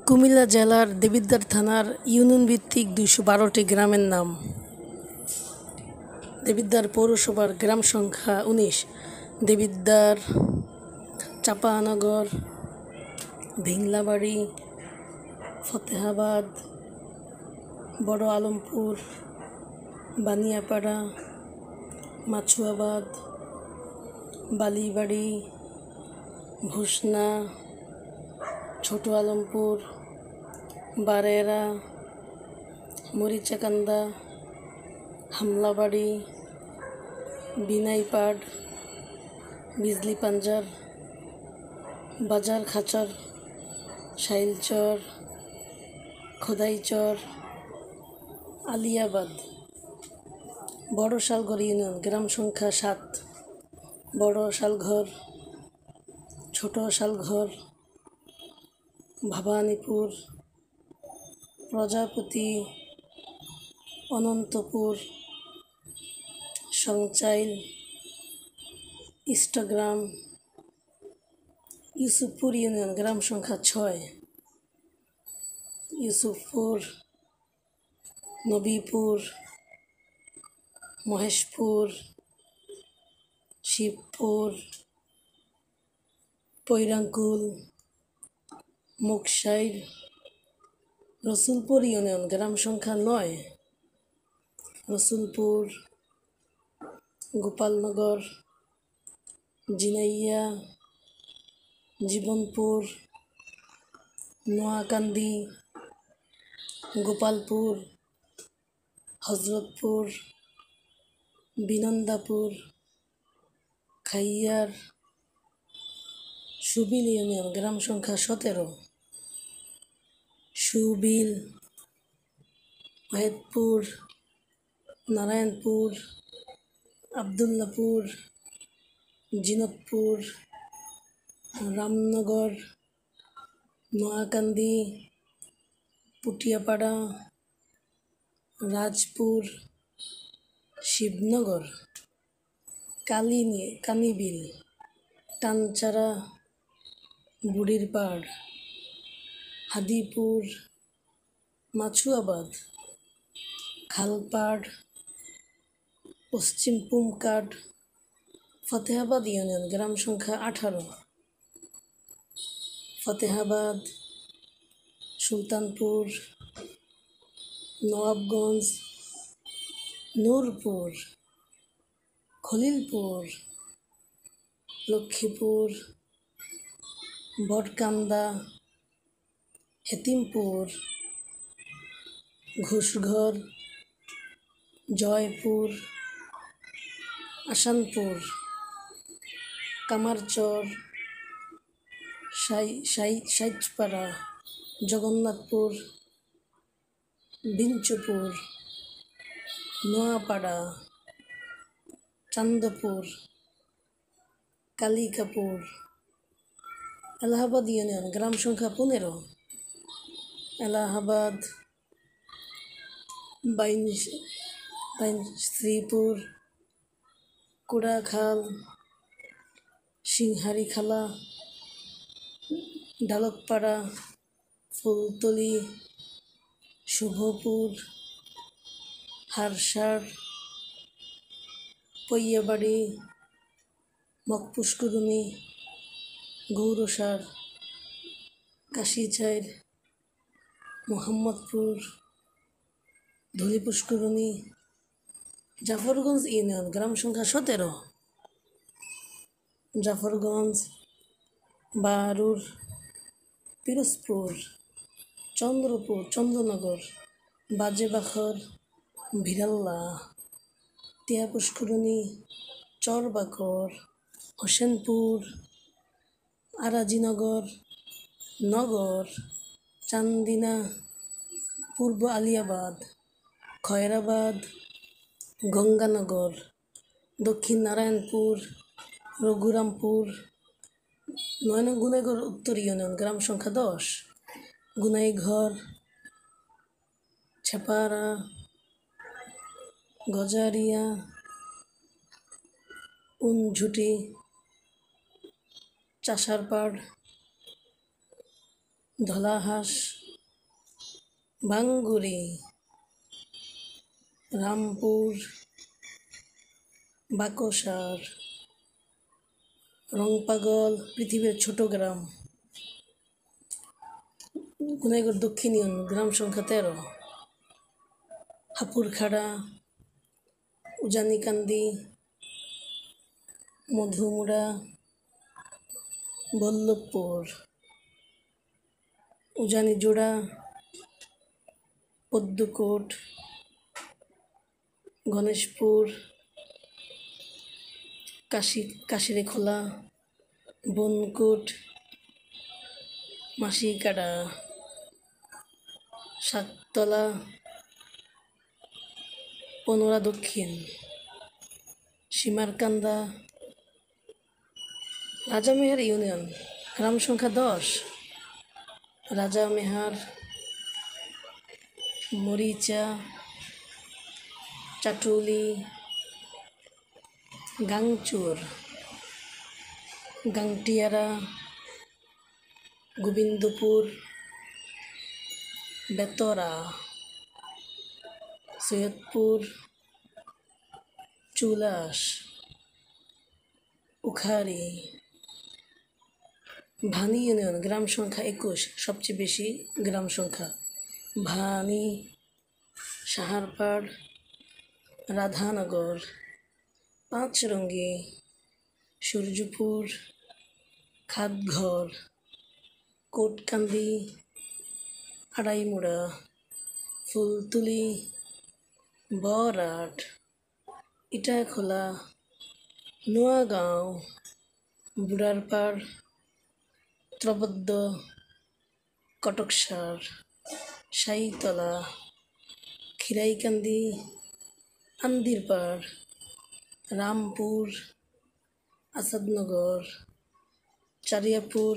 কুমিল্লা জেলার দেবিদ্বার থানার ইউনিয়ন ভিত্তিক ২১২টি গ্রামের নাম। দেবিদ্বার পৌরসভার গ্রাম সংখ্যা ১৯। দেবিদ্বার, চাপানগর, ভিংলাবাড়ি, ফতেহাবাদ, বড় আলমপুর, বানিয়াপাড়া, মাছুয়াবাদ, বালিবাড়ি, ভুসনা, ছোট আলমপুর, বারেরা, মরিচাকান্দা, হামলাবাড়ি, বিনাইপাড়, বিজলি পাঞ্জার, বাজার খাচার, শাইলচর, খোদাইচর, আলিয়াবাদ। বড় শালঘর ইউনিয়ন, গ্রাম সংখ্যা ৭। বড় শালঘর, ছোট শালঘর, ভবানীপুর, প্রজাপতি, অনন্তপুর, সংচাইল, ইষ্টগ্রাম। ইউসুফপুর ইউনিয়ন, গ্রাম সংখ্যা ৬। ইউসুফপুর, নবীপুর, মহেশপুর, শিবপুর, পৈরাঙ্কুল, মুকসাইর। রসুলপুর ইউনিয়ন, গ্রাম সংখ্যা ৯। রসুলপুর, গোপালনগর, জিনাইয়া, জীবনপুর, নোয়াকান্দি, গোপালপুর, হজরতপুর, বিনন্দাপুর, খাইয়ার। সুবিল ইউনিয়ন, গ্রাম সংখ্যা ১৭। সুবিল, ওয়াহেদপুর, নারায়ণপুর, আবদুল্লাপুর, জিনতপুর, রামনগর, নোয়াকান্দি, পুটিয়াপাড়া, রাজপুর, শিবনগর, কানিবিল, টানচারা, বুড়িরপাড়, হাদিপুর, মাছুয়াবাদ, খালপাড়, পশ্চিম পুমকাট। ফতেহাবাদ ইউনিয়ন, গ্রাম সংখ্যা ১৮। ফতেহাবাদ, সুলতানপুর, নবাবগঞ্জ, নূরপুর, খলিলপুর, লক্ষ্মীপুর, বটকান্দা, হেতিমপুর, ঘুষঘর, জয়পুর, আসানপুর, কামারচর, সাইজপাড়া, জগন্নাথপুর, বিঞ্চপুর, নোয়াপাড়া, চান্দপুর, কালিকাপুর। এলাহাবাদ ইউনিয়ন, গ্রাম সংখ্যা ১৫। এলাহাবাদ, শ্রীপুর, কুড়াখাল, সিংহারিখালা, ডালকপাড়া, ফুলতলি, শুভপুর, হারসার, পৈয়াবাড়ি, মগপুষ্করণী, গৌরসার, কাশিচাইর, মোহাম্মদপুর, ধুলিপুষ্করণী। জাফরগঞ্জ ইউনিয়ন, গ্রাম সংখ্যা ১৭। জাফরগঞ্জ, বারুর, পিরোজপুর, চন্দ্রপুর, চন্দ্রনগর, বাজেবাখর, ভিরাল্লা, তিয়াপুষ্করণী, চরবাকর, হোসেনপুর, আরাজিনগর, নগর, চান্দিনা, পূর্ব আলিয়াবাদ, খয়রাবাদ, গঙ্গানগর, দক্ষিণ নারায়ণপুর, রঘুরামপুর। গুনাইঘর উত্তর ইউনিয়ন, গ্রাম সংখ্যা ১০। গুনাইঘর, ছেপারা, গজারিয়া, উনঝুটি, চাষারপাড়, ধলাহাঁস। ভাঙ্গুড়ি, রামপুর, বাকসার, রংপাগল, পৃথিবীর ছোট গ্রাম, গুনাইগড় দক্ষিণ ইউনিয়ন, গ্রাম সংখ্যা 13, হাপুরখাড়া, উজানিকান্দি, মধুমুড়া, বল্লভপুর, উজানিজোড়া, পদ্মকোট, গণেশপুর, কাশিরেখোলা, বনকোট, মাসিকাড়া, সাততলা, পনোরা দক্ষিণ, সীমারকান্দা, রাজামেহার ইউনিয়ন, গ্রাম সংখ্যা 10, রাজামেহার, মরিচা, চাটুলি, গাংচুর, গাংটিয়ারা, গোবিন্দপুর, বেতরা, সৈয়দপুর, চুলাস, উখারি, ভানি ইউনিয়ন, গ্রাম সংখ্যা 21, সবচেয়ে বেশি গ্রাম সংখ্যা, ভানি, সাহারপাড়, রাধানগর, পাঁচরঙ্গি, সূর্যপুর, খাদঘর, কোটকান্দি, আড়াইমুড়া, ফুলতুলি, বরাট, ইটাখোলা, নোয়াগাঁও, বুড়ারপাড়, ত্রবদ্দ, কটকসার, সাইতলা, খিরাইকান্দি, আন্দিরপাড়, রামপুর, আসাদনগর, চারিয়াপুর,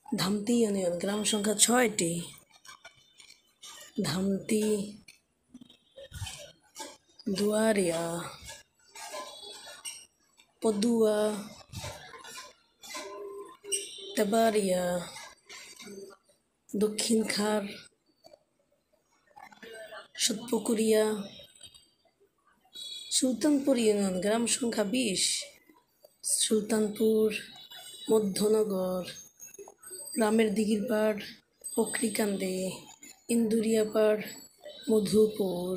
ধামতি ইউনিয়ন, গ্রাম সংখ্যা 6টি, ধামতি, দুয়ারিয়া, পদুয়া, তেবাড়িয়া, দক্ষিণখার, সতপুকুরিয়া, সুলতানপুর ইউনিয়ন, গ্রাম সংখ্যা 20, সুলতানপুর, মধ্যনগর, রামের দিঘির পাড়, পকরিকান্দি, ইন্দুরিয়াপাড়, মধুপুর,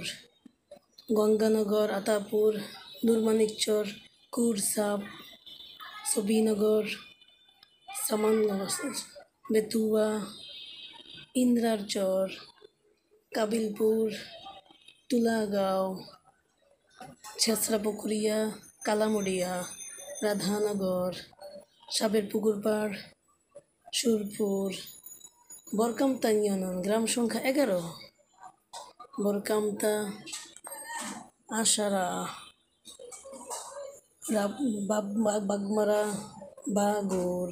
গঙ্গানগর, আতাপুর, নুরমানিকচর, কুরসাপ, সবিনগর, সামানগর, বেতুয়া, ইন্দ্রারচর, কাবিলপুর, তুলাগাঁও, ছেসরাপুকুরিয়া, কালামুড়িয়া, রাধানগর, সাবের পুকুরপাড়, সুরপুর, বরকামতা ইউনিয়ন, গ্রাম সংখ্যা 11, বরকামতা, আশারা, বাগমারা, বাগুর,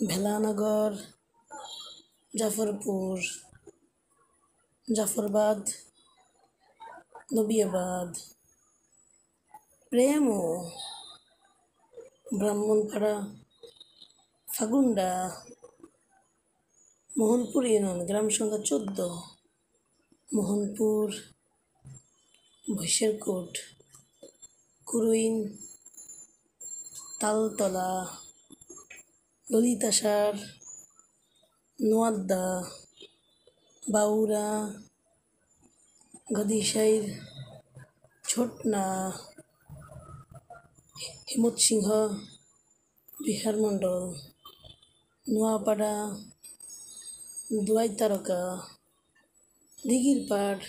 ভেলানগর, জাফরপুর, জাফরবাদ, নবিয়াবাদ, প্রেমো, ব্রাহ্মণপাড়া, ফাগুন্ডা, মোহনপুর ইউনিয়ন, গ্রাম সংখ্যা 14, মোহনপুর, ভৈশেরকোট, কুরুইন, তালতলা, ললিতাসার, নোয়াদ্দা, বাউরা, গদিসাইর, ছোটনা, হিমতসিংহ, বিহারমণ্ডল, নোয়াপাড়া, দুয়াইতারকা, দিঘির পাড়,